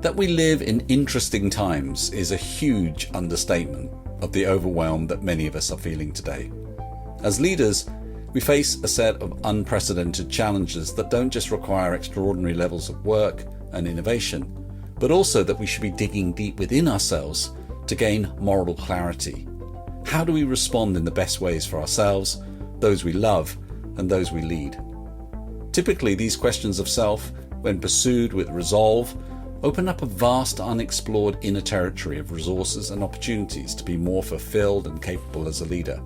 That we live in interesting times is a huge understatement of the overwhelm that many of us are feeling today. As leaders, we face a set of unprecedented challenges that don't just require extraordinary levels of work and innovation, but also that we should be digging deep within ourselves to gain moral clarity. How do we respond in the best ways for ourselves, those we love, and those we lead? Typically, these questions of self, when pursued with resolve, open up a vast unexplored inner territory of resources and opportunities to be more fulfilled and capable as a leader.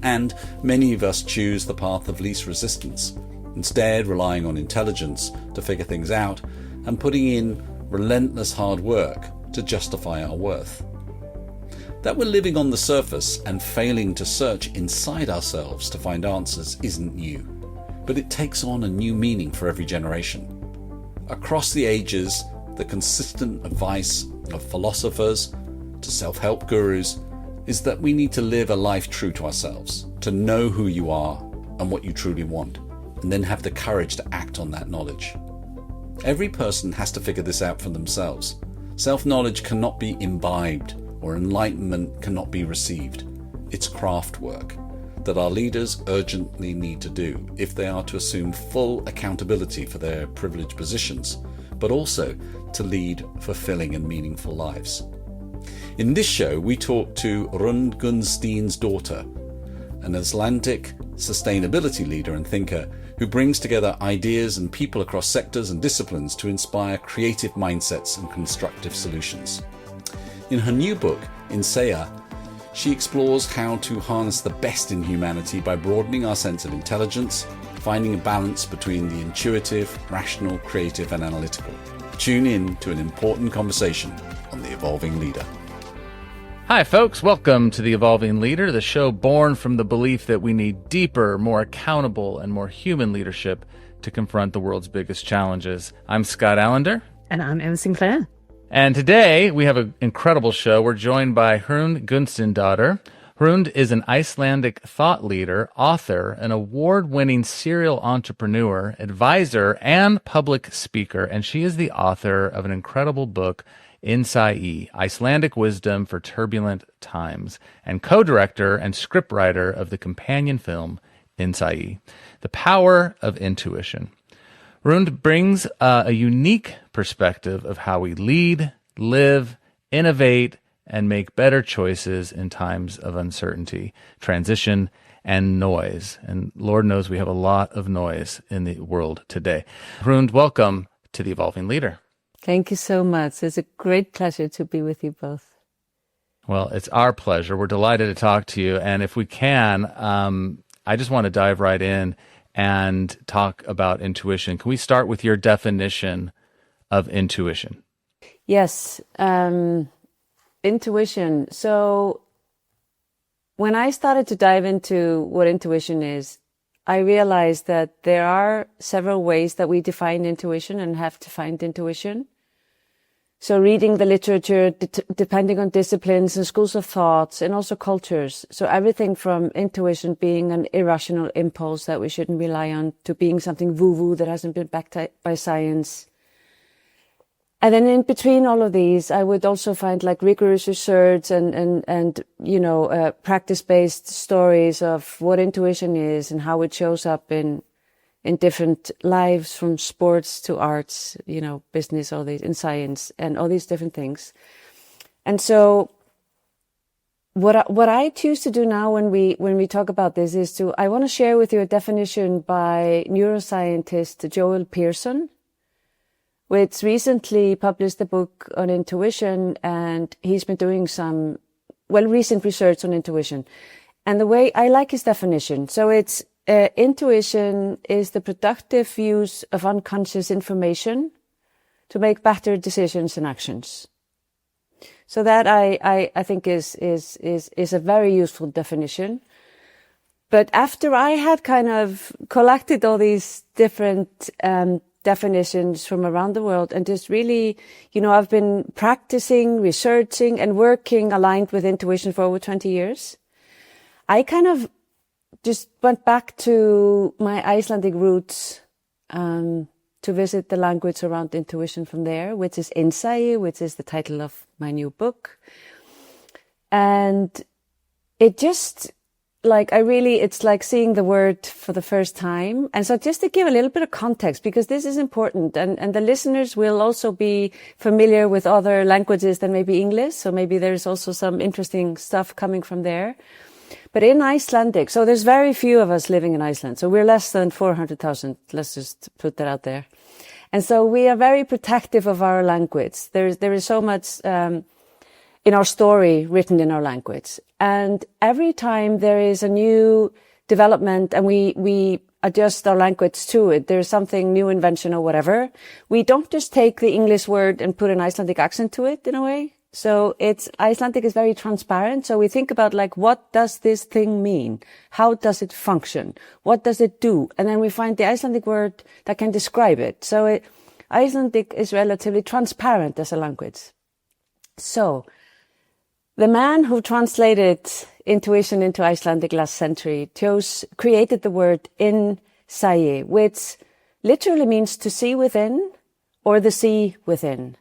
And many of us choose the path of least resistance, instead relying on intelligence to figure things out and putting in relentless hard work to justify our worth. That we're living on the surface and failing to search inside ourselves to find answers isn't new, but it takes on a new meaning for every generation. Across the ages, the consistent advice of philosophers to self-help gurus is that we need to live a life true to ourselves, to know who you are and what you truly want, and then have the courage to act on that knowledge. Every person has to figure this out for themselves. Self-knowledge cannot be imbibed, or enlightenment cannot be received. It's craft work that our leaders urgently need to do if they are to assume full accountability for their privileged positions, but also to lead fulfilling and meaningful lives. In this show, we talk to Hrund Gunnsteinsdóttir, an Icelandic sustainability leader and thinker who brings together ideas and people across sectors and disciplines to inspire creative mindsets and constructive solutions. In her new book, Insaya, she explores how to harness the best in humanity by broadening our sense of intelligence, finding a balance between the intuitive, rational, creative and analytical. Tune in to an important conversation on The Evolving Leader. Hi folks, welcome to The Evolving Leader, the show born from the belief that we need deeper, more accountable and more human leadership to confront the world's biggest challenges. I'm Scott Allender. And I'm Emma Sinclair. And today we have an incredible show. We're joined by Hrund Gunnsteinsdóttir. Hrund is an Icelandic thought leader, author, an award-winning serial entrepreneur, advisor, and public speaker. And she is the author of an incredible book, Insaya, Icelandic Wisdom for Turbulent Times, and co-director and scriptwriter of the companion film, Insaya, The Power of Intuition. Hrund brings a unique perspective of how we lead, live, innovate, and make better choices in times of uncertainty, transition, and noise. And Lord knows we have a lot of noise in the world today. Hrund, welcome to The Evolving Leader. Thank you so much. It's a great pleasure to be with you both. Well, it's our pleasure. We're delighted to talk to you. And if we can, I just want to dive right in and talk about intuition. Can we start with your definition of intuition? Yes. Intuition. So when I started to dive into what intuition is, I realized that there are several ways that we define intuition and have defined intuition. So reading the literature, depending on disciplines and schools of thoughts and also cultures. So everything from intuition being an irrational impulse that we shouldn't rely on to being something woo-woo that hasn't been backed by science. And then in between all of these, I would also find like rigorous research and practice-based stories of what intuition is and how it shows up in different lives, from sports to arts, business, all these, in science and all these different things. And so what I choose to do now when we talk about this is I want to share with you a definition by neuroscientist Joel Pearson, which recently published a book on intuition, and he's been doing some recent research on intuition. And the way I like his definition, so it's intuition is the productive use of unconscious information to make better decisions and actions. So that I think is a very useful definition. But after I had kind of collected all these different definitions from around the world and just really, I've been practicing, researching and working aligned with intuition for over 20 years. I kind of just went back to my Icelandic roots, to to visit the language around intuition from there, which is Innsæi, which is the title of my new book. And it just, it's like seeing the word for the first time. And so just to give a little bit of context, because this is important, and the listeners will also be familiar with other languages than maybe English. So maybe there's also some interesting stuff coming from there. But in Icelandic, so there's very few of us living in Iceland. So we're less than 400,000. Let's just put that out there. And so we are very protective of our language. There is so much, in our story written in our language. And every time there is a new development and we adjust our language to it, there's something new invention or whatever, we don't just take the English word and put an Icelandic accent to it in a way. So Icelandic is very transparent. So we think about what does this thing mean? How does it function? What does it do? And then we find the Icelandic word that can describe it. So Icelandic is relatively transparent as a language. So the man who translated intuition into Icelandic last century created the word Innsæi, which literally means to see within or the sea within.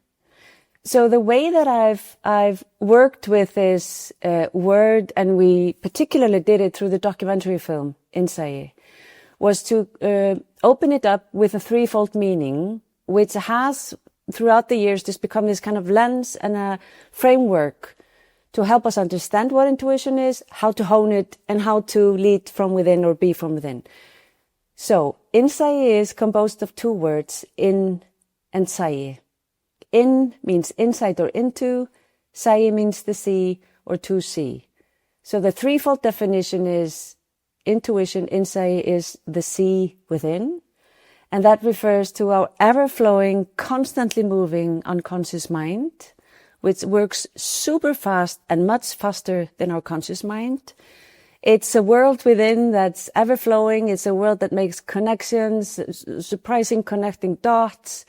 So the way that I've worked with this word, and we particularly did it through the documentary film Innsæi, was to open it up with a threefold meaning, which has throughout the years just become this kind of lens and a framework to help us understand what intuition is, how to hone it, and how to lead from within or be from within. So Innsæi is composed of two words, in and sæi. In means inside or into, sæi means the sea or to see. So the threefold definition is intuition, Innsæi is the sea within. And that refers to our ever-flowing, constantly moving unconscious mind, which works super fast and much faster than our conscious mind. It's a world within that's ever-flowing. It's a world that makes connections, surprising connecting dots.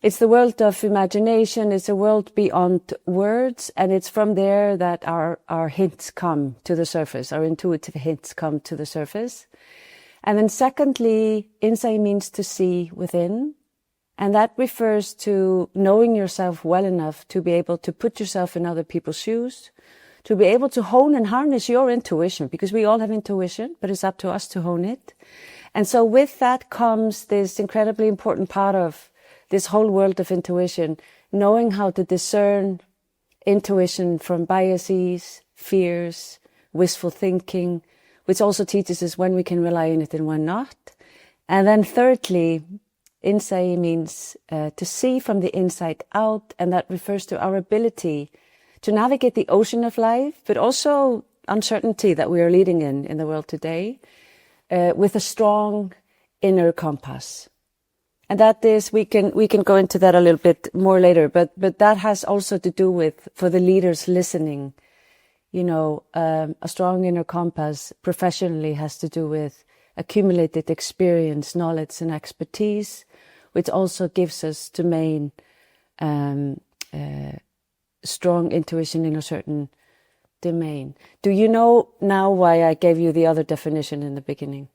It's the world of imagination. It's a world beyond words. And it's from there that our hints come to the surface, our intuitive hints come to the surface. And then secondly, Innsæi means to see within. And that refers to knowing yourself well enough to be able to put yourself in other people's shoes, to be able to hone and harness your intuition, because we all have intuition, but it's up to us to hone it. And so with that comes this incredibly important part of this whole world of intuition, knowing how to discern intuition from biases, fears, wishful thinking, which also teaches us when we can rely on it and when not. And then thirdly, Innsæi means to see from the inside out, and that refers to our ability to navigate the ocean of life, but also uncertainty that we are leading in the world today, with a strong inner compass. And that is, we can go into that a little bit more later, but that has also to do with, for the leaders listening, a strong inner compass professionally has to do with accumulated experience, knowledge and expertise, which also gives us domain, strong intuition in a certain domain. Do you know now why I gave you the other definition in the beginning?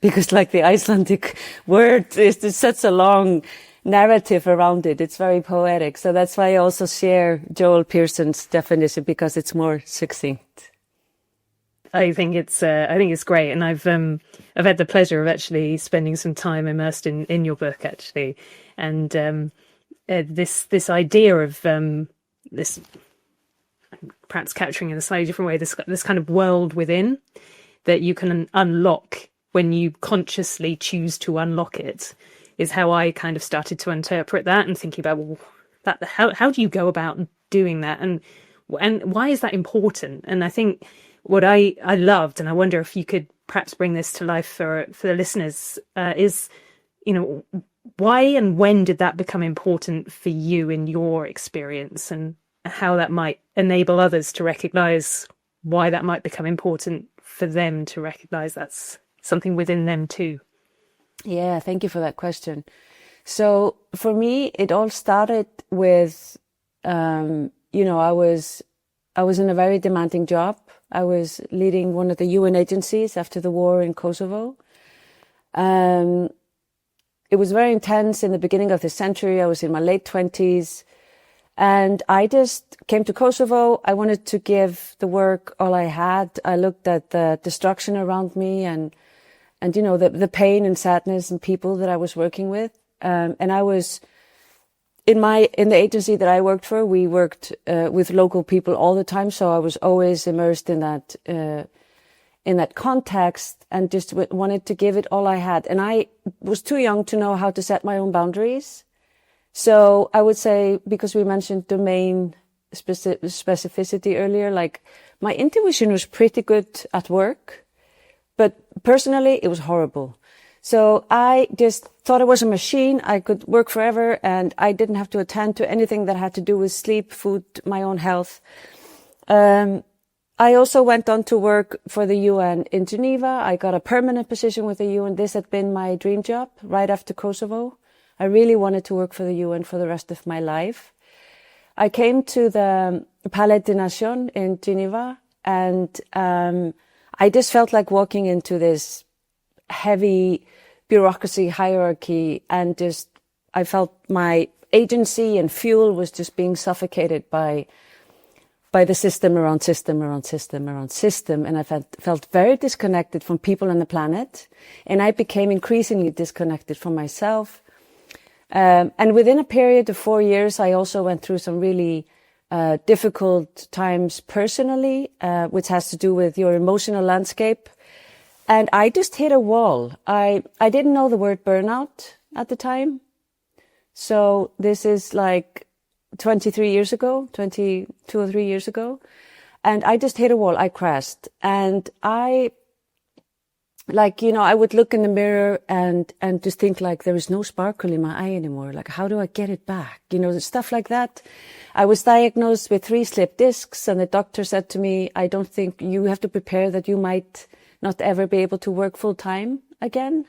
Because the Icelandic word is such a long narrative around it. It's very poetic. So that's why I also share Joel Pearson's definition, because it's more succinct. I think it's great, and I've had the pleasure of actually spending some time immersed in your book actually, and this idea of this, perhaps capturing in a slightly different way, this kind of world within that you can unlock when you consciously choose to unlock it, is how I kind of started to interpret that, and thinking about how do you go about doing that, and why is that important? And I think what I loved, and I wonder if you could perhaps bring this to life for the listeners, is, why and when did that become important for you in your experience, and how that might enable others to recognize why that might become important for them to recognize that's something within them too. Yeah, thank you for that question. So for me, it all started with, I was in a very demanding job. I was leading one of the UN agencies after the war in Kosovo. It it was very intense in the beginning of the century. I was in my late 20s. And I just came to Kosovo. I wanted to give the work all I had. I looked at the destruction around me and the pain and sadness and people that I was working with. And I was in the agency that I worked for, we worked with local people all the time. So I was always immersed in that context and just wanted to give it all I had. And I was too young to know how to set my own boundaries. So I would say, because we mentioned domain specificity earlier, like my intuition was pretty good at work, but personally it was horrible. So I just thought I was a machine. I could work forever and I didn't have to attend to anything that had to do with sleep, food, my own health. I also went on to work for the UN in Geneva. I got a permanent position with the UN. This had been my dream job right after Kosovo. I really wanted to work for the UN for the rest of my life. I came to the Palais des Nations in Geneva, and I just felt like walking into this heavy bureaucracy hierarchy, and just I felt my agency and fuel was just being suffocated by the system around system around system around system, and I felt very disconnected from people on the planet, and I became increasingly disconnected from myself. And within a period of 4 years, I also went through some really difficult times personally, which has to do with your emotional landscape. And I just hit a wall. I didn't know the word burnout at the time. So this is like 22 or 3 years ago. And I just hit a wall. I crashed. And I would look in the mirror and just think like there is no sparkle in my eye anymore. Like, how do I get it back? Stuff like that. I was diagnosed with 3 slipped discs, and the doctor said to me, I don't think you have to prepare that you might not ever be able to work full time again.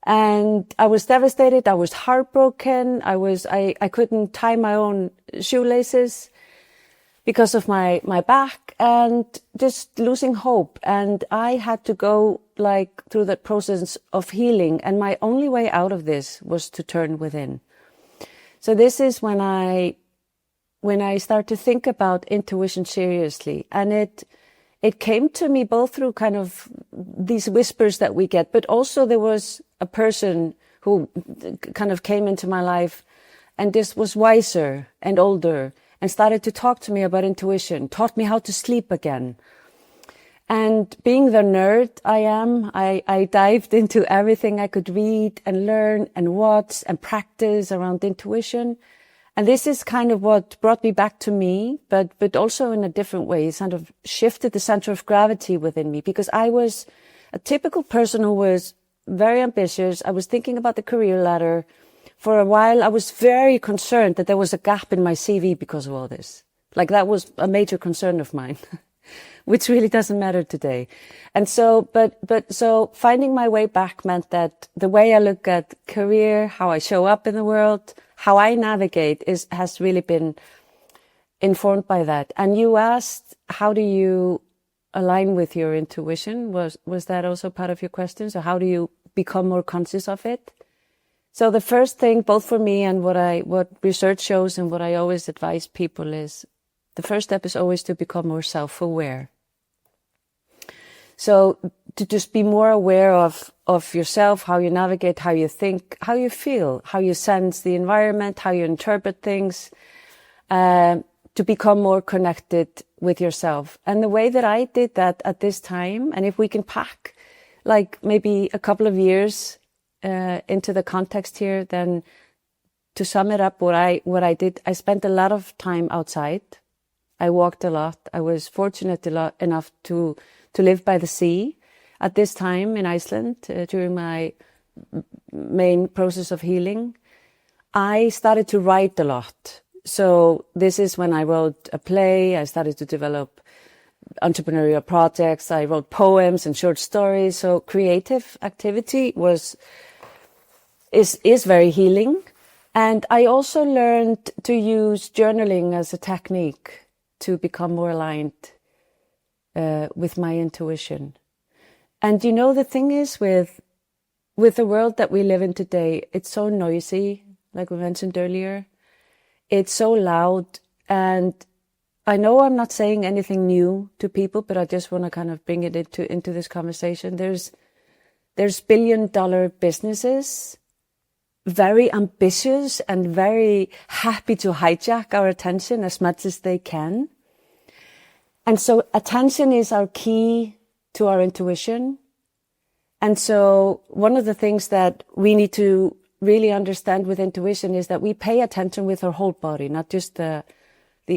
And I was devastated. I was heartbroken. I couldn't tie my own shoelaces because of my back, and just losing hope. And I had to go through that process of healing. And my only way out of this was to turn within. So this is when I start to think about intuition seriously. And it came to me both through kind of these whispers that we get, but also there was a person who kind of came into my life and just was wiser and older and started to talk to me about intuition, taught me how to sleep again. And being the nerd I am, I dived into everything I could read and learn and watch and practice around intuition. And this is kind of what brought me back to me, but also in a different way. It kind of shifted the center of gravity within me, because I was a typical person who was very ambitious. I was thinking about the career ladder. For a while, I was very concerned that there was a gap in my CV because of all this. Like, that was a major concern of mine, which really doesn't matter today. And so, so finding my way back meant that the way I look at career, how I show up in the world, how I navigate has really been informed by that. And you asked, how do you align with your intuition? Was that also part of your question? So how do you become more conscious of it? So the first thing, both for me and what research shows and what I always advise people, is the first step is always to become more self-aware. So to just be more aware of yourself, how you navigate, how you think, how you feel, how you sense the environment, how you interpret things, to become more connected with yourself. And the way that I did that at this time, and if we can pack like maybe a couple of years into the context here, then to sum it up, what I did, I spent a lot of time outside. I walked a lot. I was fortunate enough to live by the sea at this time in Iceland during my main process of healing. I started to write a lot. So this is when I wrote a play. I started to develop entrepreneurial projects. I wrote poems and short stories. So creative activity is very healing. And I also learned to use journaling as a technique to become more aligned with my intuition. And the thing is with with the world that we live in today, it's so noisy, like we mentioned earlier. It's so loud. And I know I'm not saying anything new to people, but I just want to kind of bring it into this conversation. There's billion-dollar businesses, very ambitious and very happy to hijack our attention as much as they can. And so attention is our key to our intuition. And so one of the things that we need to really understand with intuition is that we pay attention with our whole body, not just the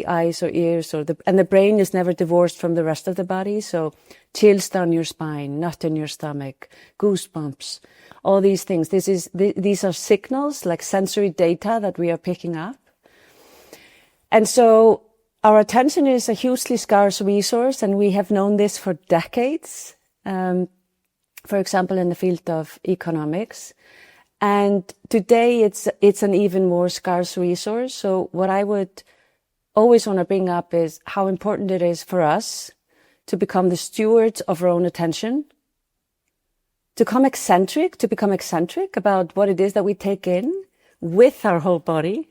eyes or ears and the brain is never divorced from the rest of the body. So chills down your spine, knot in your stomach, goosebumps, all these things. These are signals, like sensory data that we are picking up. And so our attention is a hugely scarce resource, and we have known this for decades. For example, in the field of economics. And today it's an even more scarce resource. So what I would always want to bring up is how important it is for us to become the stewards of our own attention, to become eccentric about what it is that we take in with our whole body.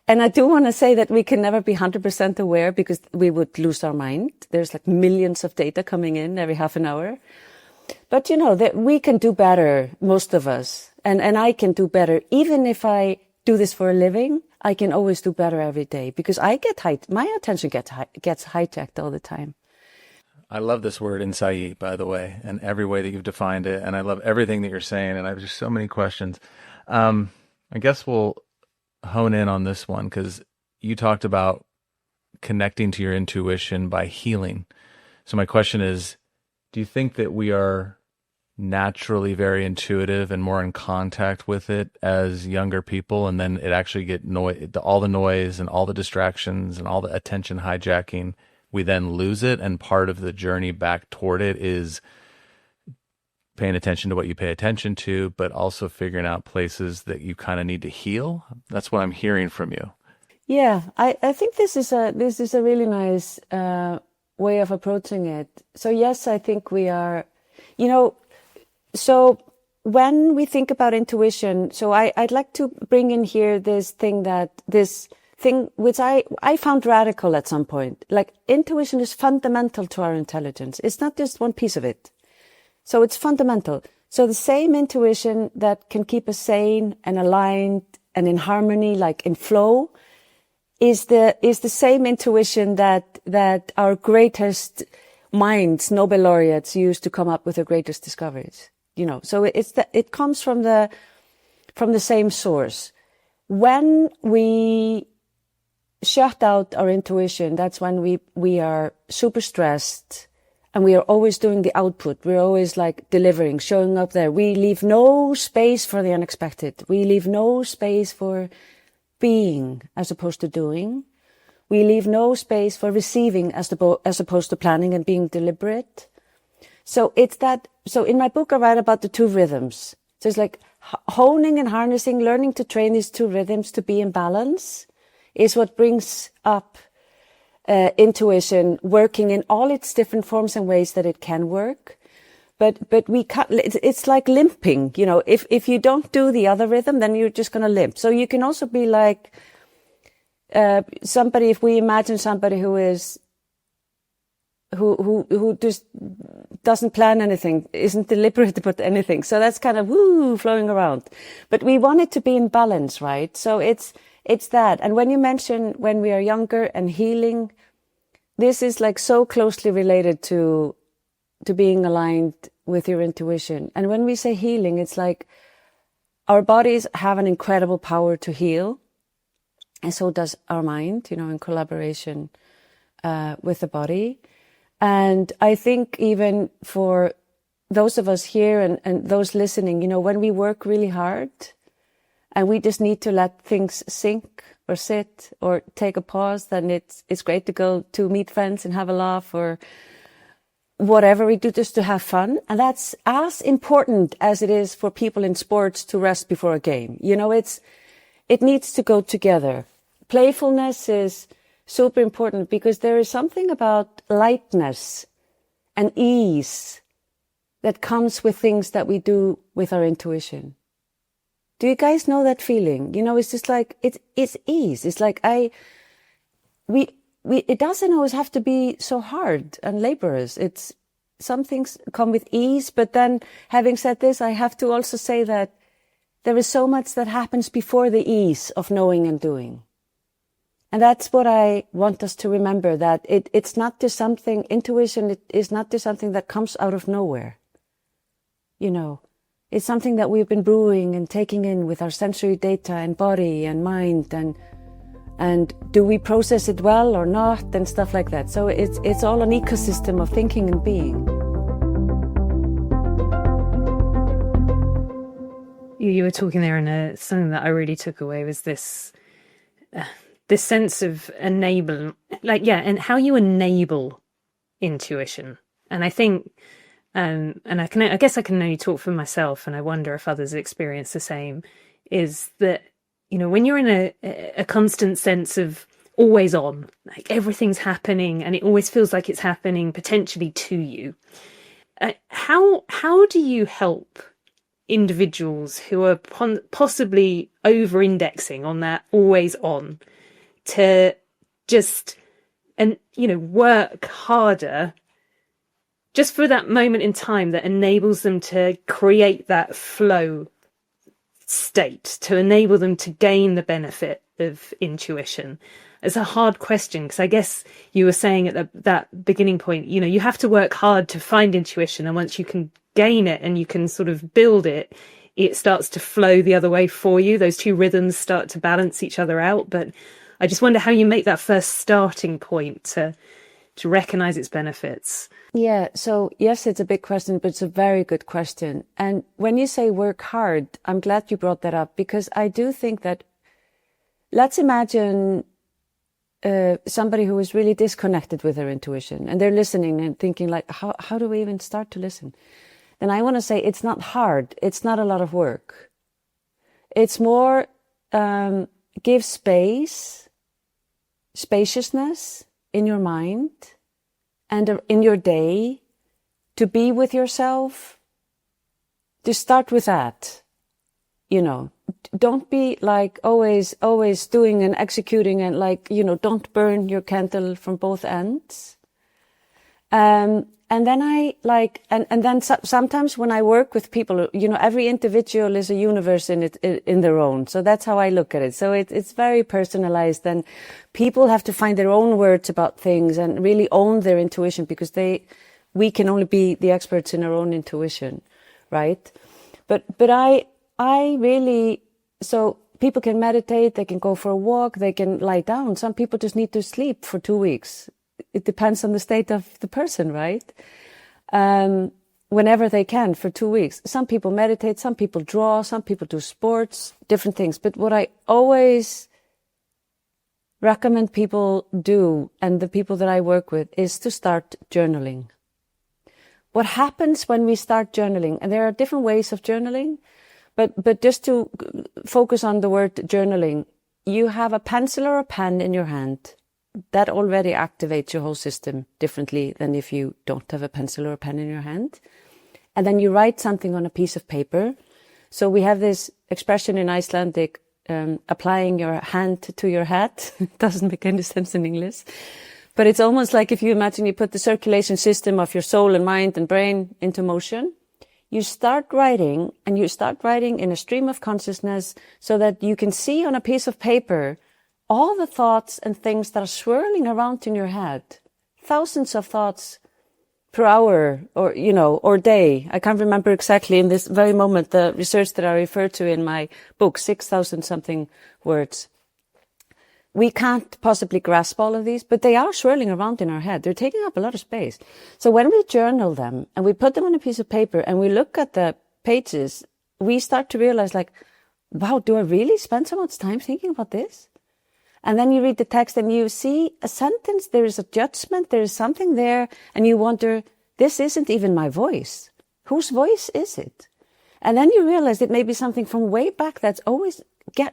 And I do want to say that we can never be 100% aware because we would lose our mind. There's like millions of data coming in every half an hour. But you know, that we can do better, most of us. And I can do better. Even if I do this for a living, I can always do better every day because my attention gets hijacked all the time. I love this word insight, by the way, and every way that you've defined it. And I love everything that you're saying. And I have just so many questions. I guess we'll hone in on this one because you talked about connecting to your intuition by healing. So my question is, do you think that we are naturally very intuitive and more in contact with it as younger people, and then it actually all the noise and all the distractions and all the attention hijacking, we then lose it, and part of the journey back toward it is paying attention to what you pay attention to, but also figuring out places that you kind of need to heal? That's what I'm hearing from you. Yeah, I think this is a really nice way of approaching it. So yes, I think we are, so when we think about intuition, so I'd like to bring in here this thing which I found radical at some point. Like, intuition is fundamental to our intelligence. It's not just one piece of it. So it's fundamental. So the same intuition that can keep us sane and aligned and in harmony, like in flow, is the same intuition that our greatest minds, Nobel laureates, use to come up with their greatest discoveries. So it comes from the same source. When we shut out our intuition, that's when we are super stressed and we are always doing the output. We're always like delivering, showing up there. We leave no space for the unexpected. We leave no space for being as opposed to doing. We leave no space for receiving as opposed to planning and being deliberate. So so in my book, I write about the two rhythms. So it's like honing and harnessing, learning to train these two rhythms to be in balance is what brings up intuition, working in all its different forms and ways that it can work. But it's like limping, if you don't do the other rhythm, then you're just going to limp. So you can also be like, somebody, if we imagine somebody who just doesn't plan anything, isn't deliberate about anything. So that's kind of flowing around. But we want it to be in balance, right? So it's that. And when you mention when we are younger and healing, this is like so closely related to being aligned with your intuition. And when we say healing, it's like our bodies have an incredible power to heal. And so does our mind, in collaboration with the body. And I think even for those of us here and those listening, when we work really hard and we just need to let things sink or sit or take a pause, then it's great to go to meet friends and have a laugh or whatever we do just to have fun. And that's as important as it is for people in sports to rest before a game. It needs to go together. Playfulness is super important because there is something about lightness and ease that comes with things that we do with our intuition. Do you guys know that feeling? You know, it's just like, it's ease. It's like it doesn't always have to be so hard and laborious. Some things come with ease, but then having said this, I have to also say that there is so much that happens before the ease of knowing and doing. And that's what I want us to remember, that it's not just something, intuition it is not just something that comes out of nowhere. You know, it's something that we've been brewing and taking in with our sensory data and body and mind, and do we process it well or not, and stuff like that. So it's all an ecosystem of thinking and being. You were talking there, and something that I really took away was this sense of enable, and how you enable intuition. And I think, and I guess I can only talk for myself, and I wonder if others experience the same, is that, you know, when you're in a constant sense of always on, like everything's happening and it always feels like it's happening potentially to you, how do you help individuals who are possibly over-indexing on that always on to just, and you know, work harder just for that moment in time that enables them to create that flow state, to enable them to gain the benefit of intuition? It's a hard question, because I guess you were saying at that beginning point, you know, you have to work hard to find intuition, and once you can gain it and you can sort of build it, it starts to flow the other way for you. Those two rhythms start to balance each other out. But I just wonder how you make that first starting point to recognize its benefits. Yeah, so yes, it's a big question, but it's a very good question. And when you say work hard, I'm glad you brought that up, because I do think that, let's imagine somebody who is really disconnected with their intuition, and they're listening and thinking like, how do we even start to listen? Then I want to say it's not hard. It's not a lot of work. It's more give spaciousness in your mind and in your day to be with yourself. To start with that, you know, don't be like always doing and executing, and like, you know, don't burn your candle from both ends. And then sometimes when I work with people, you know, every individual is a universe in their own. So that's how I look at it. So it's very personalized, and people have to find their own words about things and really own their intuition, because we can only be the experts in our own intuition, right? But I really, so people can meditate, they can go for a walk, they can lie down. Some people just need to sleep for 2 weeks. It depends on the state of the person, right? Whenever they can, for 2 weeks. Some people meditate, some people draw, some people do sports, different things. But what I always recommend people do, and the people that I work with, is to start journaling. What happens when we start journaling, and there are different ways of journaling, but just to focus on the word journaling, you have a pencil or a pen in your hand. That already activates your whole system differently than if you don't have a pencil or a pen in your hand. And then you write something on a piece of paper. So we have this expression in Icelandic, applying your hand to your hat. It doesn't make any sense in English. But it's almost like if you imagine you put the circulation system of your soul and mind and brain into motion. You start writing, and you start writing in a stream of consciousness, so that you can see on a piece of paper all the thoughts and things that are swirling around in your head. Thousands of thoughts per hour, or, you know, or day. I can't remember exactly in this very moment the research that I refer to in my book, 6,000 something words. We can't possibly grasp all of these, but they are swirling around in our head. They're taking up a lot of space. So when we journal them and we put them on a piece of paper and we look at the pages, we start to realize, like, wow, do I really spend so much time thinking about this? And then you read the text and you see a sentence, there is a judgment, there is something there, and you wonder, this isn't even my voice. Whose voice is it? And then you realize it may be something from way back that's always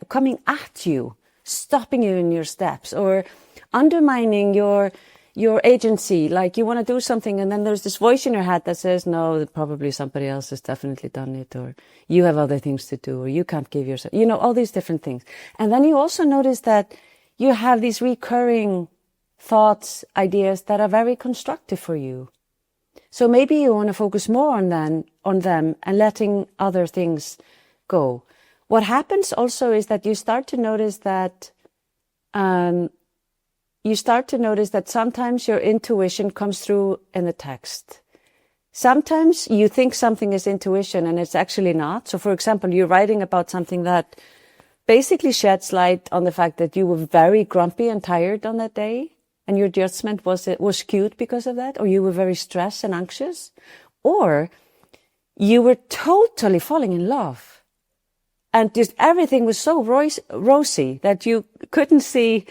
coming at you, stopping you in your steps, or undermining your your agency, like you want to do something and then there's this voice in your head that says, no, probably somebody else has definitely done it, or you have other things to do, or you can't give yourself, all these different things. And then you also notice that you have these recurring thoughts, ideas that are very constructive for you. So maybe you want to focus more on them and letting other things go. What happens also is that you start to notice that sometimes your intuition comes through in the text. Sometimes you think something is intuition and it's actually not. So for example, you're writing about something that basically sheds light on the fact that you were very grumpy and tired on that day, and your judgment was skewed because of that, or you were very stressed and anxious, or you were totally falling in love. And just everything was so rosy that you couldn't see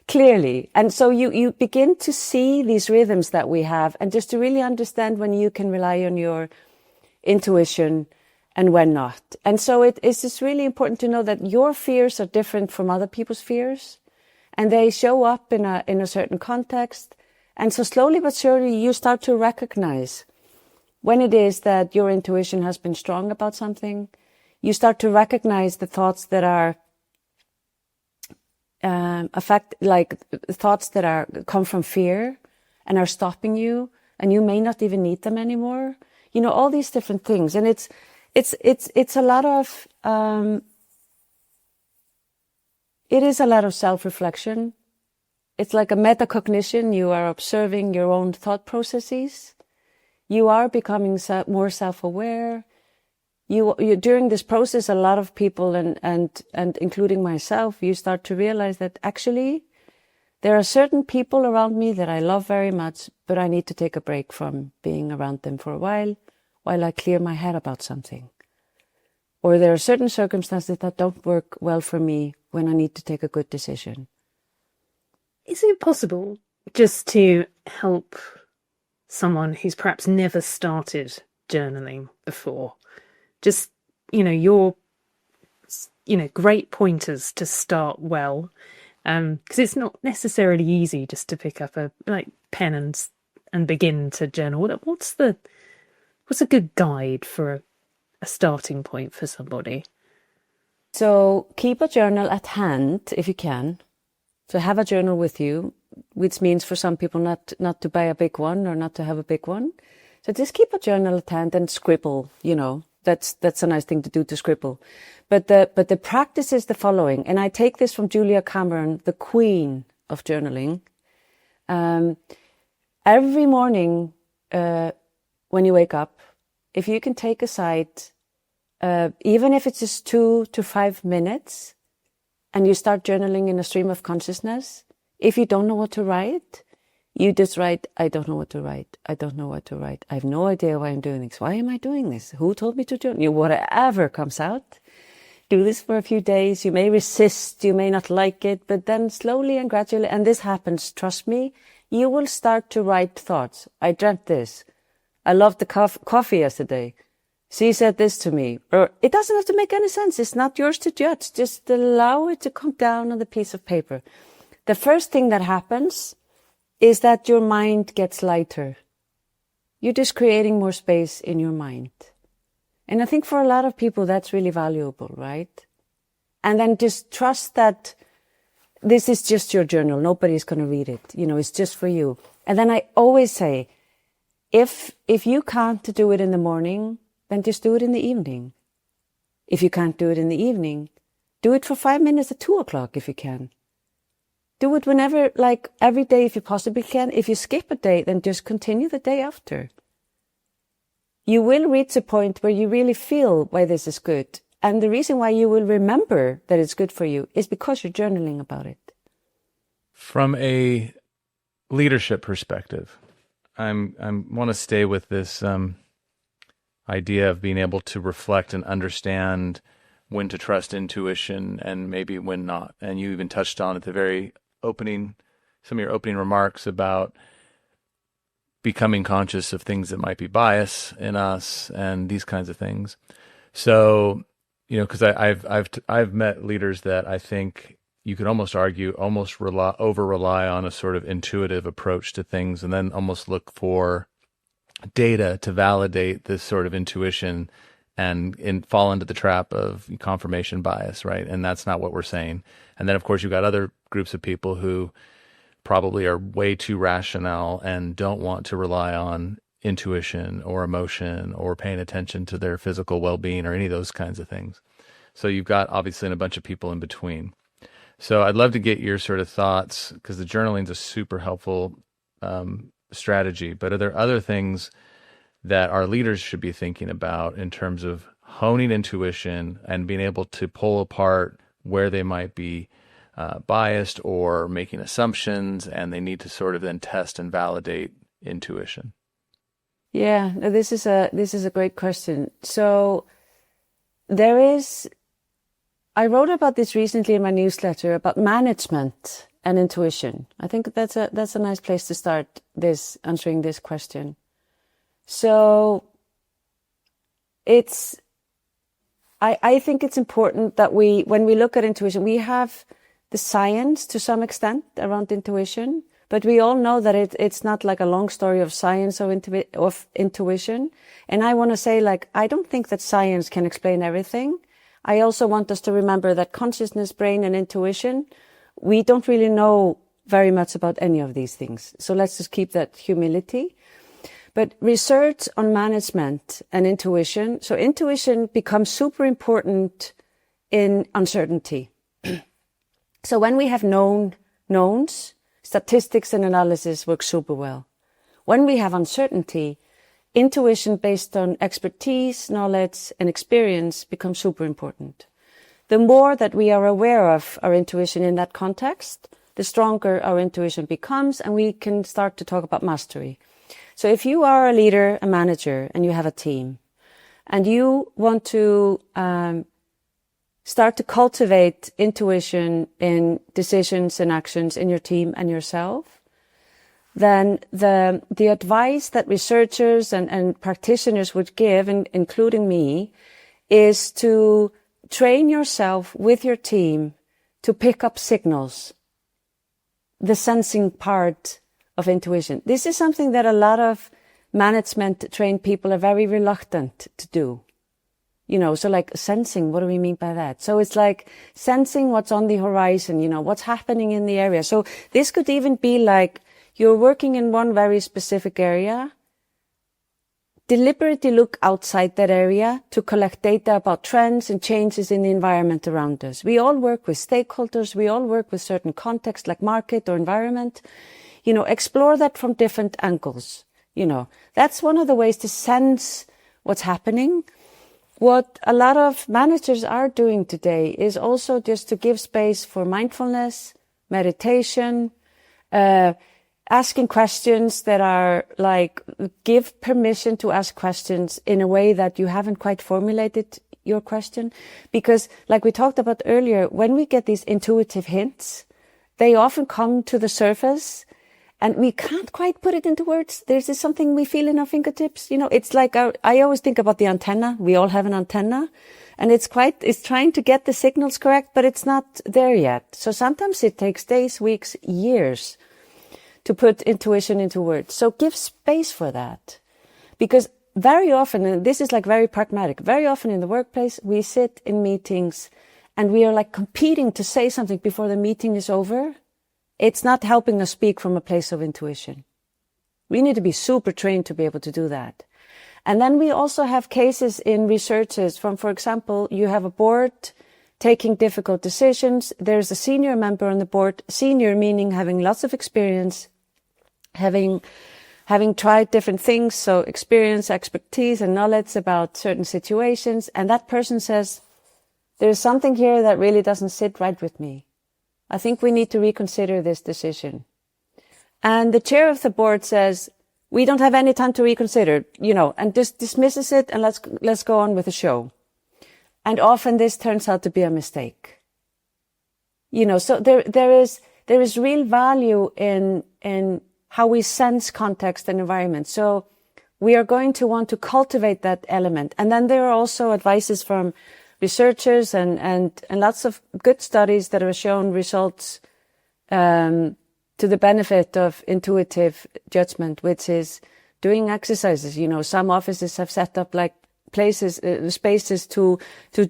clearly. And so you begin to see these rhythms that we have, and just to really understand when you can rely on your intuition and when not. And so it's just really important to know that your fears are different from other people's fears, and they show up in a certain context. And so slowly but surely you start to recognize when it is that your intuition has been strong about something. You start to recognize the thoughts that are thoughts that come from fear and are stopping you, and you may not even need them anymore. All these different things. And it's a lot of, it is a lot of self-reflection. It's like a metacognition. You are observing your own thought processes. You are becoming more self-aware. You during this process, a lot of people and including myself, you start to realize that actually there are certain people around me that I love very much, but I need to take a break from being around them for a while I clear my head about something. Or there are certain circumstances that don't work well for me when I need to take a good decision. Is it possible just to help someone who's perhaps never started journaling before? Just, your, great pointers to start well. Because it's not necessarily easy just to pick up a pen and begin to journal. What's a good guide for a starting point for somebody? So keep a journal at hand if you can. So have a journal with you, which means for some people not to buy a big one or not to have a big one. So just keep a journal at hand and scribble, That's a nice thing to do, to scribble. But the practice is the following, and I take this from Julia Cameron, the queen of journaling. Every morning when you wake up, if you can take aside, even if it's just 2 to 5 minutes, and you start journaling in a stream of consciousness, if you don't know what to write, you just write, I don't know what to write. I don't know what to write. I have no idea why I'm doing this. Why am I doing this? Who told me to journal? Whatever comes out. Do this for a few days. You may resist. You may not like it. But then slowly and gradually, and this happens, trust me, you will start to write thoughts. I dreamt this. I loved the coffee yesterday. She said this to me. Or it doesn't have to make any sense. It's not yours to judge. Just allow it to come down on the piece of paper. The first thing that happens is that your mind gets lighter. You're just creating more space in your mind. And I think for a lot of people, that's really valuable, right? And then just trust that this is just your journal. Nobody's going to read it. It's just for you. And then I always say, if you can't do it in the morning, then just do it in the evening. If you can't do it in the evening, do it for 5 minutes at 2:00 if you can. Do it whenever, every day if you possibly can. If you skip a day, then just continue the day after. You will reach a point where you really feel why this is good. And the reason why you will remember that it's good for you is because you're journaling about it. From a leadership perspective, I want to stay with this idea of being able to reflect and understand when to trust intuition and maybe when not. And you even touched on at the very opening, some of your opening remarks about becoming conscious of things that might be bias in us and these kinds of things. So, because I've met leaders that I think, you could almost argue, over rely on a sort of intuitive approach to things, and then almost look for data to validate this sort of intuition, and fall into the trap of confirmation bias, right? And that's not what we're saying. And then, of course, you've got other groups of people who probably are way too rational and don't want to rely on intuition or emotion or paying attention to their physical well-being or any of those kinds of things. So you've got obviously a bunch of people in between. So I'd love to get your sort of thoughts, because the journaling is a super helpful strategy. But are there other things that our leaders should be thinking about in terms of honing intuition and being able to pull apart where they might be biased or making assumptions, and they need to sort of then test and validate intuition? Yeah, no, this is a great question. So I wrote about this recently in my newsletter about management and intuition. I think that's a nice place to start answering this question. So I think it's important that when we look at intuition, we have the science to some extent around intuition, but we all know that it's not like a long story of science of intuition. And I want to say, I don't think that science can explain everything. I also want us to remember that consciousness, brain, and intuition, we don't really know very much about any of these things. So let's just keep that humility. But research on management and intuition. So intuition becomes super important in uncertainty. So when we have knowns, statistics and analysis work super well. When we have uncertainty, intuition based on expertise, knowledge, and experience becomes super important. The more that we are aware of our intuition in that context, the stronger our intuition becomes, and we can start to talk about mastery. So if you are a leader, a manager, and you have a team, and you want to start to cultivate intuition in decisions and actions in your team and yourself, then the advice that researchers and practitioners would give, including me, is to train yourself with your team to pick up signals, the sensing part of intuition. This is something that a lot of management trained people are very reluctant to do. So sensing, what do we mean by that? So it's like sensing what's on the horizon, what's happening in the area. So this could even be like you're working in one very specific area. Deliberately look outside that area to collect data about trends and changes in the environment around us. We all work with stakeholders. We all work with certain contexts like market or environment. Explore that from different angles. That's one of the ways to sense what's happening. What a lot of managers are doing today is also just to give space for mindfulness, meditation, asking questions that are give permission to ask questions in a way that you haven't quite formulated your question. Because like we talked about earlier, when we get these intuitive hints, they often come to the surface and we can't quite put it into words. There's just something we feel in our fingertips. It's like I always think about the antenna. We all have an antenna, and it's trying to get the signals correct, but it's not there yet. So sometimes it takes days, weeks, years to put intuition into words. So give space for that. Because very often, and this is very pragmatic, very often in the workplace, we sit in meetings and we are competing to say something before the meeting is over. It's not helping us speak from a place of intuition. We need to be super trained to be able to do that. And then we also have cases in researches from, for example, you have a board taking difficult decisions. There's a senior member on the board, senior meaning having lots of experience, having tried different things, so experience, expertise, and knowledge about certain situations. And that person says, there's something here that really doesn't sit right with me. I think we need to reconsider this decision. And the chair of the board says, we don't have any time to reconsider, and just dismisses it, and let's go on with the show. And often this turns out to be a mistake. So there is real value in how we sense context and environment. So we are going to want to cultivate that element. And then there are also advices from researchers and lots of good studies that have shown results to the benefit of intuitive judgment, which is doing exercises. You know, some offices have set up like places, spaces to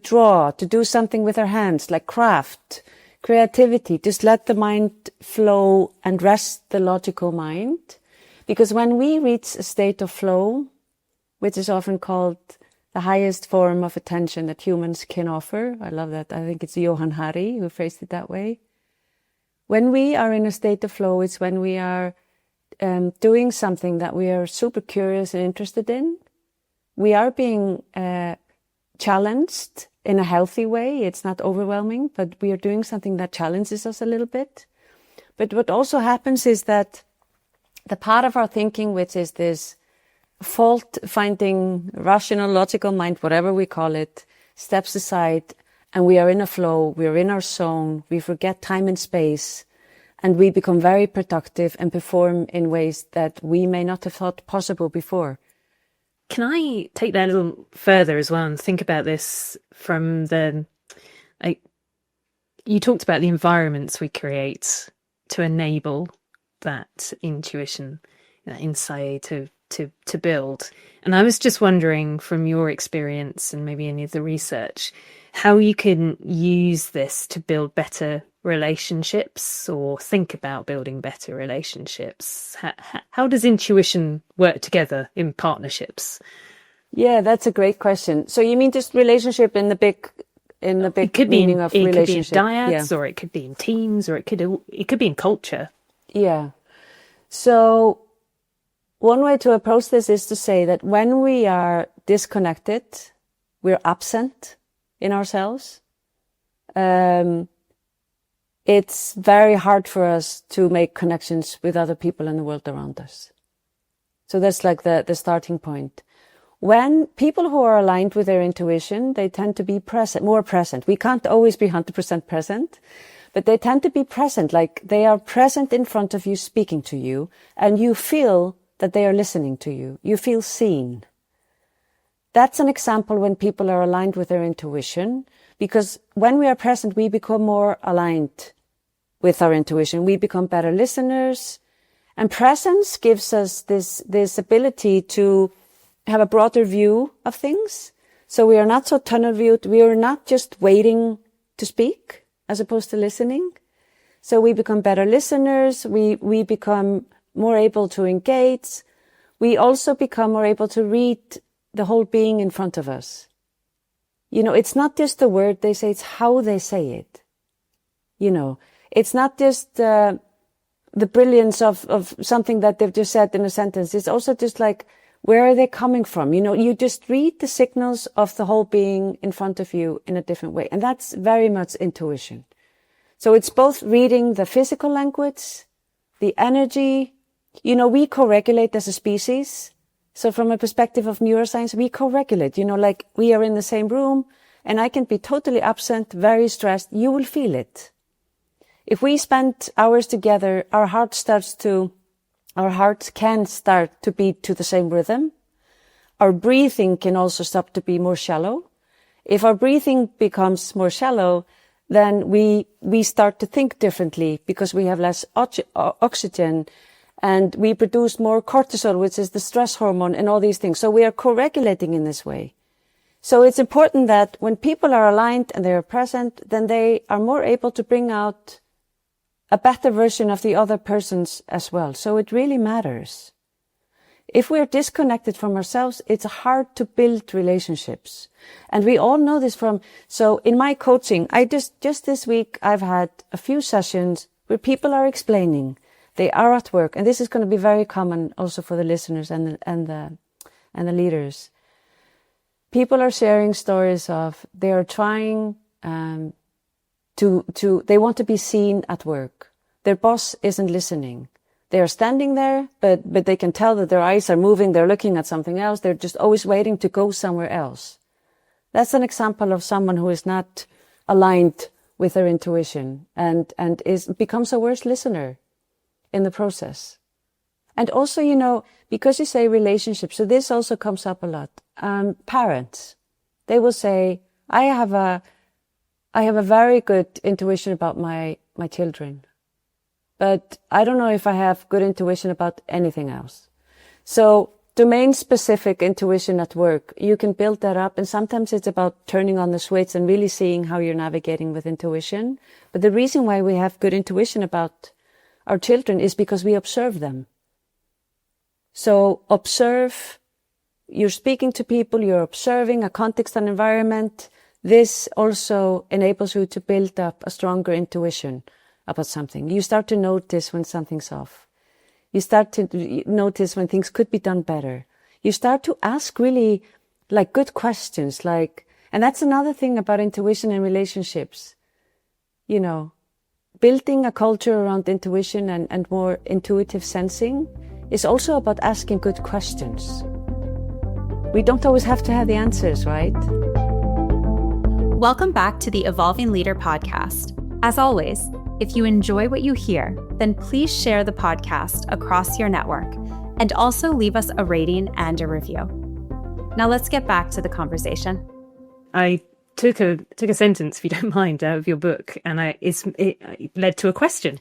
draw, to do something with their hands, like craft, creativity. Just let the mind flow and rest the logical mind. Because when we reach a state of flow, which is often called the highest form of attention that humans can offer, I love that. I think it's Johann Hari who phrased it that way. When we are in a state of flow, it's when we are doing something that we are super curious and interested in. We are being challenged in a healthy way. It's not overwhelming, but we are doing something that challenges us a little bit. But what also happens is that the part of our thinking, which is this fault-finding, rational, logical mind, whatever we call it, steps aside, and we are in a flow, we are in our zone, we forget time and space, and we become very productive and perform in ways that we may not have thought possible before. Can I take that a little further as well and think about this from you talked about the environments we create to enable that intuition, that insight to build. And I was just wondering, from your experience and maybe any of the research, how you can use this to build better relationships or think about building better relationships. How does intuition work together in partnerships? Yeah, that's a great question. So you mean just relationship in the big meaning of relationship? It could be in dyads, or it could be in teams, or it could be in culture. Yeah. So one way to approach this is to say that when we are disconnected, we're absent in ourselves. It's very hard for us to make connections with other people in the world around us. So that's like the starting point. When people who are aligned with their intuition, they tend to be more present. We can't always be 100% present, but they tend to be present, like they are present in front of you, speaking to you, and you feel that they are listening to you. You feel seen. That's an example when people are aligned with their intuition, because when we are present, we become more aligned with our intuition. We become better listeners, and presence gives us this ability to have a broader view of things. So we are not so tunnel viewed. We are not just waiting to speak as opposed to listening. So we become better listeners. We become more able to engage. We also become more able to read the whole being in front of us. You know, it's not just the word they say, it's how they say it. You know, it's not just the brilliance of something that they've just said in a sentence. It's also just like, where are they coming from? You know, you just read the signals of the whole being in front of you in a different way. And that's very much intuition. So it's both reading the physical language, the energy. You know, we co-regulate as a species. So from a perspective of neuroscience, we co-regulate. You know, like we are in the same room and I can be totally absent, very stressed. You will feel it. If we spend hours together, our hearts can start to beat to the same rhythm. Our breathing can also start to be more shallow. If our breathing becomes more shallow, then we start to think differently because we have less oxygen and we produce more cortisol, which is the stress hormone, and all these things. So we are co-regulating in this way. So it's important that when people are aligned and they are present, then they are more able to bring out a better version of the other persons as well. So it really matters. If we're disconnected from ourselves, it's hard to build relationships. And we all know this so in my coaching, just this week, I've had a few sessions where people are explaining they are at work. And this is going to be very common also for the listeners and the leaders. People are sharing stories of they are trying, they want to be seen at work. Their boss isn't listening. They are standing there, but they can tell that their eyes are moving. They're looking at something else. They're just always waiting to go somewhere else. That's an example of someone who is not aligned with their intuition and becomes a worse listener in the process. And also, you know, because you say relationships, so this also comes up a lot. Parents, they will say, I have a very good intuition about my children, but I don't know if I have good intuition about anything else. So domain-specific intuition at work, you can build that up, and sometimes it's about turning on the switch and really seeing how you're navigating with intuition. But the reason why we have good intuition about our children is because we observe them. So observe, you're speaking to people, you're observing a context and environment. This also enables you to build up a stronger intuition about something. You start to notice when something's off. You start to notice when things could be done better. You start to ask really like good questions, and that's another thing about intuition and relationships. You know, building a culture around intuition and more intuitive sensing is also about asking good questions. We don't always have to have the answers, right? Welcome back to the Evolving Leader podcast. As always, if you enjoy what you hear, then please share the podcast across your network and also leave us a rating and a review. Now let's get back to the conversation. I took a sentence, if you don't mind, out of your book, and it led to a question.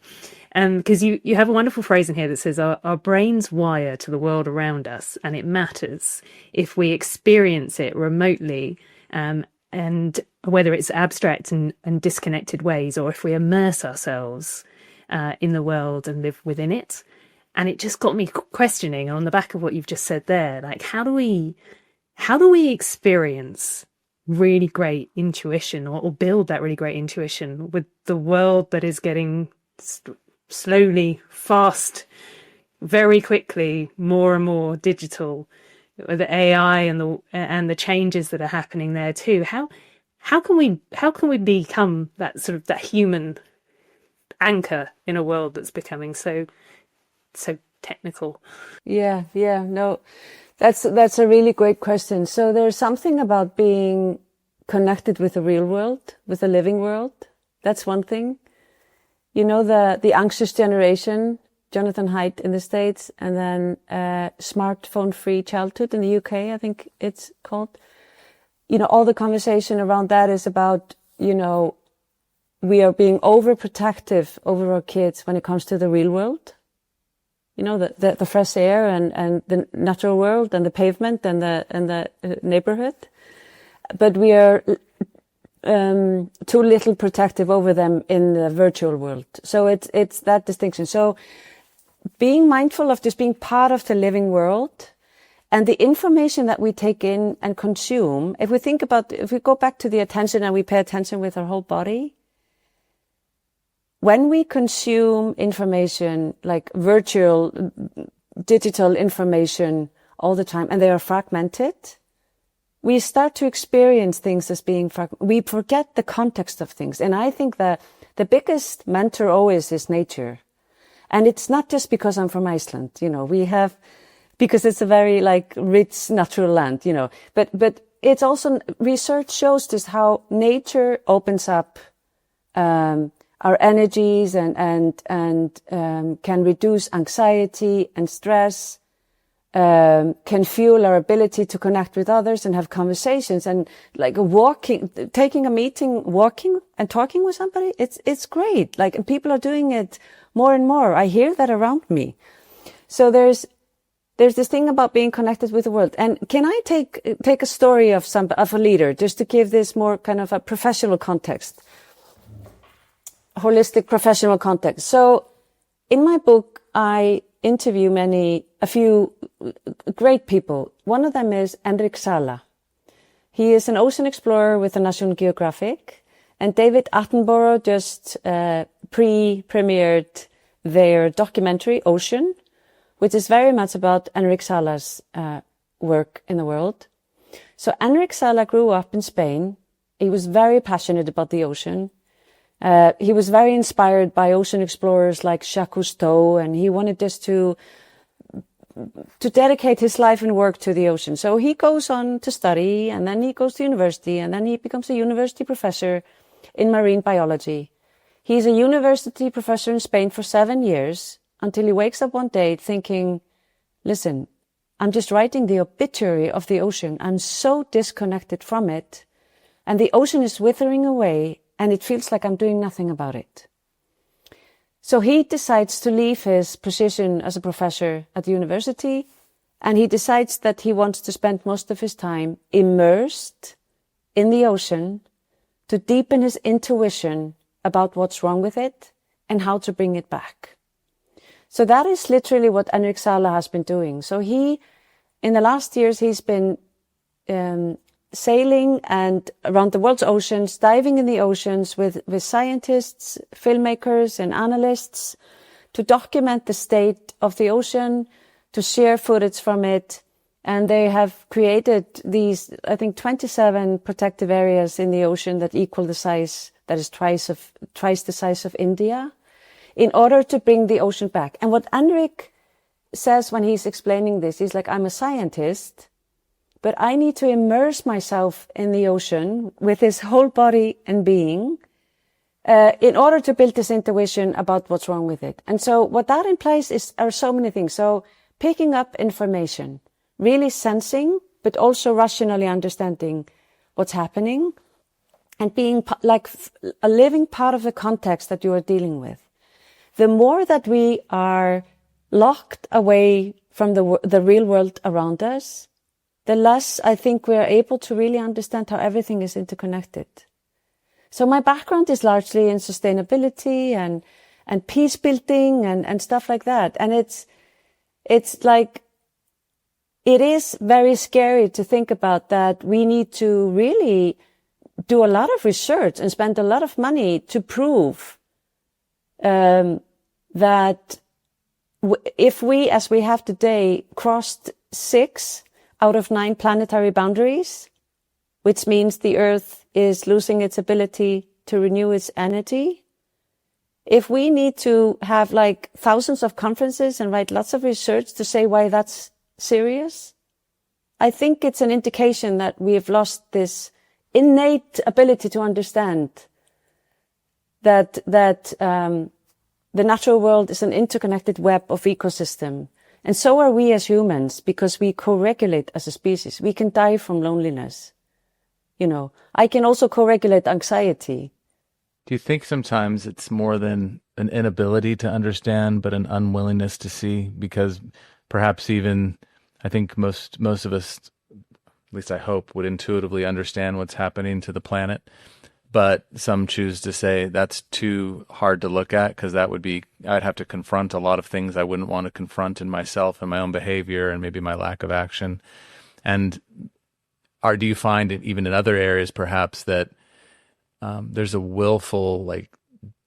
Because you have a wonderful phrase in here that says, our brains wire to the world around us, and it matters if we experience it remotely, and whether it's abstract and disconnected ways, or if we immerse ourselves in the world and live within it. And it just got me questioning on the back of what you've just said there, like how do we experience really great intuition or build that really great intuition with the world that is getting slowly, fast, very quickly, more and more digital, with the AI and the changes that are happening there too? How can we become that human anchor in a world that's becoming so technical? Yeah, no, that's a really great question. So there's something about being connected with the real world, with the living world. That's one thing. You know, the anxious generation, Jonathan Haidt in the States, and then smartphone-free childhood in the UK, I think it's called. You know, all the conversation around that is about, you know, we are being overprotective over our kids when it comes to the real world. You know, the fresh air and the natural world and the pavement and the neighborhood. But we are too little protective over them in the virtual world. So it's that distinction. So being mindful of just being part of the living world and the information that we take in and consume. If we go back to the attention and we pay attention with our whole body, when we consume information like virtual, digital information all the time, and they are fragmented, we start to experience things as being we forget the context of things. And I think that the biggest mentor always is nature. And it's not just because I'm from Iceland, you know, because it's a very rich natural land, you know, but it's also, research shows just how nature opens up, our energies and can reduce anxiety and stress, can fuel our ability to connect with others and have conversations, and taking a meeting, walking and talking with somebody. It's great. And people are doing it more and more. I hear that around me. So there's this thing about being connected with the world. And can I take a story of a leader just to give this more kind of a professional context, holistic professional context? So in my book, I interview a few great people. One of them is Henrik Sala. He is an ocean explorer with the National Geographic, and David Attenborough just premiered their documentary Ocean, which is very much about Henrik Sala's work in the world. So Henrik Sala grew up in Spain. He was very passionate about the ocean. He was very inspired by ocean explorers like Jacques Cousteau, and he wanted just to dedicate his life and work to the ocean. So he goes on to study, and then he goes to university, and then he becomes a university professor in marine biology. He's a university professor in Spain for 7 years until he wakes up one day thinking, listen, I'm just writing the obituary of the ocean. I'm so disconnected from it. and the ocean is withering away, and it feels like I'm doing nothing about it. So he decides to leave his position as a professor at the university, and he decides that he wants to spend most of his time immersed in the ocean to deepen his intuition about what's wrong with it and how to bring it back. So that is literally what Henrik Sala has been doing. So he, in the last years, he's been sailing and around the world's oceans, diving in the oceans with scientists, filmmakers, and analysts to document the state of the ocean, to share footage from it. And they have created these, I think, 27 protective areas in the ocean that equal the size, that is twice the size of India, in order to bring the ocean back. And what Henrik says when he's explaining this, he's like, I'm a scientist, but I need to immerse myself in the ocean with his whole body and being in order to build this intuition about what's wrong with it. And so what that implies are so many things. So picking up information, really sensing, but also rationally understanding what's happening, and being like a living part of the context that you are dealing with. The more that we are locked away from the real world around us, the less I think we are able to really understand how everything is interconnected. So my background is largely in sustainability and peace building and stuff like that. And it's like, it is very scary to think about that we need to really do a lot of research and spend a lot of money to prove that if we, as we have today, crossed 6 out of 9 planetary boundaries, which means the Earth is losing its ability to renew its energy, if we need to have like thousands of conferences and write lots of research to say why that's serious, I think it's an indication that we have lost this innate ability to understand that the natural world is an interconnected web of ecosystem. And so are we as humans, because we co-regulate as a species. We can die from loneliness. You know, I can also co-regulate anxiety. Do you think sometimes it's more than an inability to understand, but an unwillingness to see? Because perhaps even, I think most of us, at least I hope, would intuitively understand what's happening to the planet. But some choose to say that's too hard to look at, because that would be, I'd have to confront a lot of things I wouldn't want to confront in myself and my own behavior and maybe my lack of action. And do you find even in other areas perhaps that there's a willful like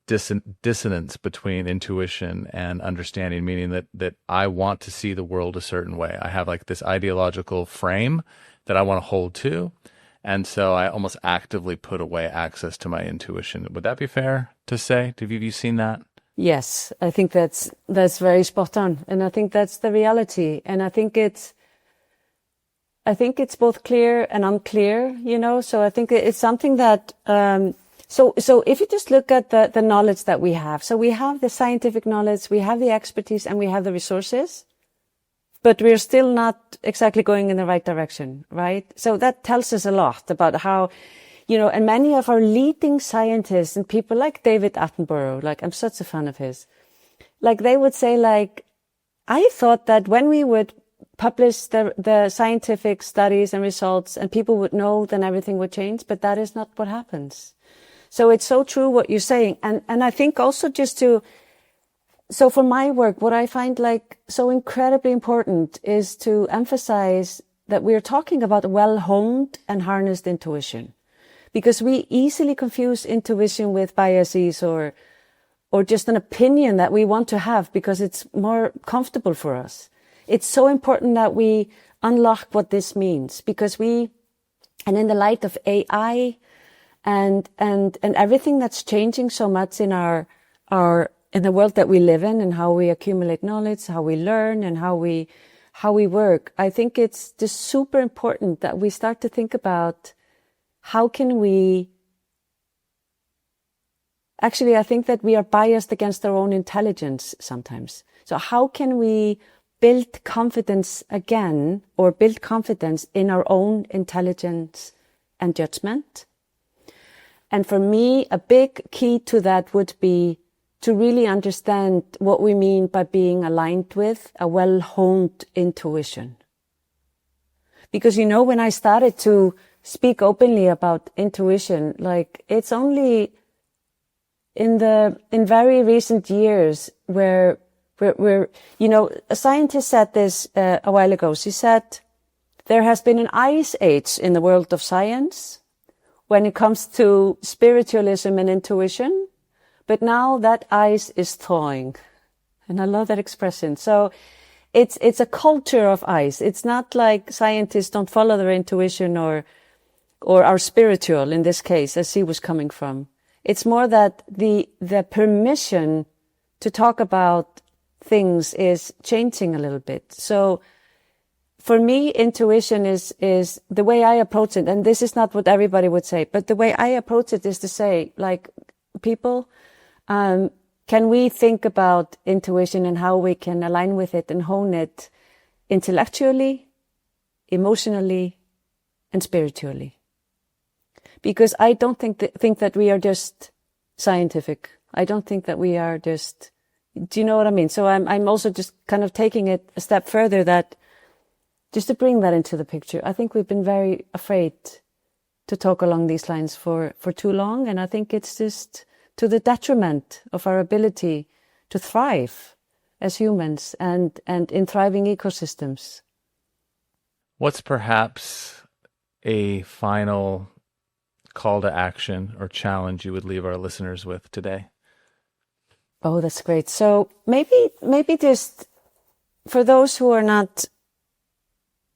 dissonance between intuition and understanding, meaning that I want to see the world a certain way. I have like this ideological frame that I want to hold to. And so I almost actively put away access to my intuition. Would that be fair to say? Have you seen that? Yes, I think that's very spot on. And I think that's the reality. And I think it's both clear and unclear, you know, so I think it's something that, so if you just look at the knowledge that we have, so we have the scientific knowledge, we have the expertise, and we have the resources, but we're still not exactly going in the right direction, right? So that tells us a lot about how, you know, and many of our leading scientists and people like David Attenborough, like I'm such a fan of his, like they would say like, I thought that when we would publish the scientific studies and results and people would know, then everything would change, but that is not what happens. So it's so true what you're saying. And I think also so for my work, what I find like so incredibly important is to emphasize that we're talking about well-honed and harnessed intuition, because we easily confuse intuition with biases or just an opinion that we want to have because it's more comfortable for us. It's so important that we unlock what this means, because and in the light of AI and everything that's changing so much in in the world that we live in, and how we accumulate knowledge, how we learn, and how we work, I think it's just super important that we start to think about how can we, actually, I think that we are biased against our own intelligence sometimes. So how can we build confidence again, or build confidence in our own intelligence and judgment, And for me, a big key to that would be to really understand what we mean by being aligned with a well-honed intuition. Because, you know, when I started to speak openly about intuition, like, it's only in very recent years where you know, a scientist said this a while ago. She said, there has been an ice age in the world of science when it comes to spiritualism and intuition, but now that ice is thawing. And I love that expression. So it's a culture of ice. It's not like scientists don't follow their intuition or are spiritual in this case, as she was coming from. It's more that the permission to talk about things is changing a little bit. So for me, intuition is the way I approach it. And this is not what everybody would say, but the way I approach it is to say, like, people, can we think about intuition and how we can align with it and hone it intellectually, emotionally, and spiritually? Because I don't think that we are just scientific. I don't think that we are just, do you know what I mean? So I'm also just kind of taking it a step further, that just to bring that into the picture. I think we've been very afraid to talk along these lines for too long. And I think it's just to the detriment of our ability to thrive as humans and in thriving ecosystems. What's perhaps a final call to action or challenge you would leave our listeners with today? Oh, that's great. So maybe just for those who are not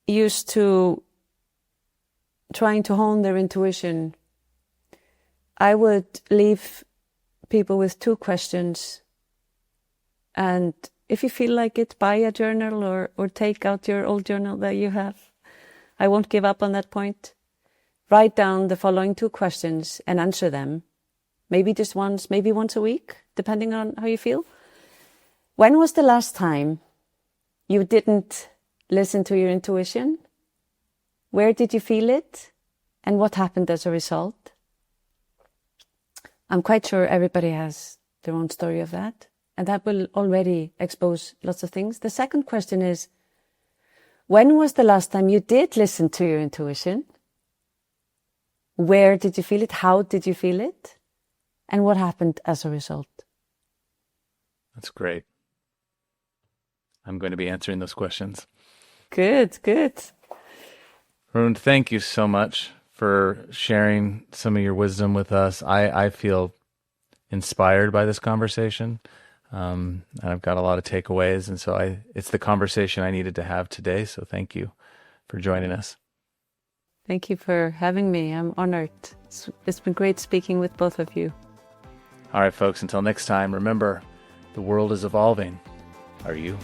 used to trying to hone their intuition, I would leave people with 2 questions. And if you feel like it, buy a journal or take out your old journal that you have. I won't give up on that point. Write down the following 2 questions and answer them. Maybe just once, maybe once a week, depending on how you feel. When was the last time you didn't listen to your intuition? Where did you feel it? And what happened as a result? I'm quite sure everybody has their own story of that. And that will already expose lots of things. The second question is, when was the last time you did listen to your intuition? Where did you feel it? How did you feel it? And what happened as a result? That's great. I'm going to be answering those questions. Good. Hrund, thank you so much for sharing some of your wisdom with us. I feel inspired by this conversation. And I've got a lot of takeaways. And so it's the conversation I needed to have today. So thank you for joining us. Thank you for having me. I'm honored. It's been great speaking with both of you. All right, folks, until next time, remember, the world is evolving. Are you?